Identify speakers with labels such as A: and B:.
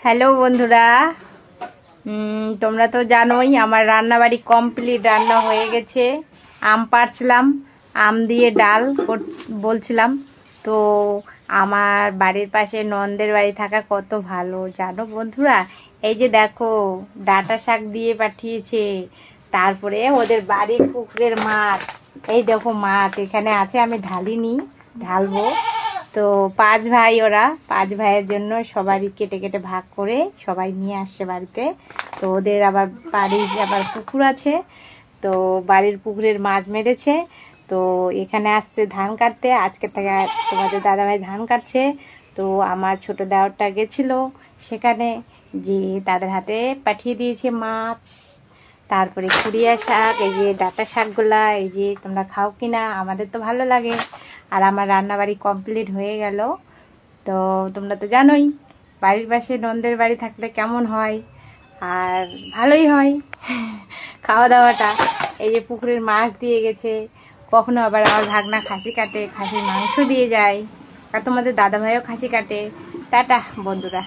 A: Hello বন্ধুরা, তোমরা তো জানোই আমার রান্নাবাড়ি কমপ্লিট, রান্না হয়ে গেছে। আম পাড়ছিলাম, আম দিয়ে ডাল বলছিলাম। তো আমার বাড়ির পাশে ননদের বাড়ি থাকা কত ভালো জানো বন্ধুরা। এই যে দেখো, ডাঁটা শাক দিয়ে পাঠিয়েছে। তারপরে ওদের বাড়ির পুকুরের মাছ, এই দেখো মাছ এখানে আছে, আমি ঢালিনি, ঢালবো। তো 5 ভাই, ওরা 5 ভাইয়ের জন্য সবারই কেটে কেটে ভাগ করে সবাই নিয়ে আসছে বাড়িতে। তো ওদের আবার বাড়ির আবার পুকুর আছে, তো বাড়ির পুকুরের মাছ মেরেছে। তো এখানে আসছে ধান কাটতে, আজকে থেকে তোমাদের দাদাভাই ধান কাটছে। তো আমার ছোট দেওরটা গেছিলো সেখানে, যে তাদের হাতে পাঠিয়ে দিয়েছে মাছ। তারপরে কুড়িয়া শাক, এই যে ডাঁটা শাকগুলা, এই যে তোমরা খাও কিনা, আমাদের তো ভালো লাগে। আর আমার রান্নাবাড়ি কমপ্লিট হয়ে গেল। তো তোমরা তো জানোই বাড়ির পাশে ননদের বাড়ি থাকলে কেমন হয়, আর ভালোই হয় খাওয়া দাওয়াটা। এই যে পুকুরের মাছ দিয়ে গেছে, কখনো আবার আমার ভাগনা খাসি কাটে, খাসির মাংস দিয়ে যায়, আর তোমাদের দাদাভাইও খাসি কাটে। টাটা বন্ধুরা।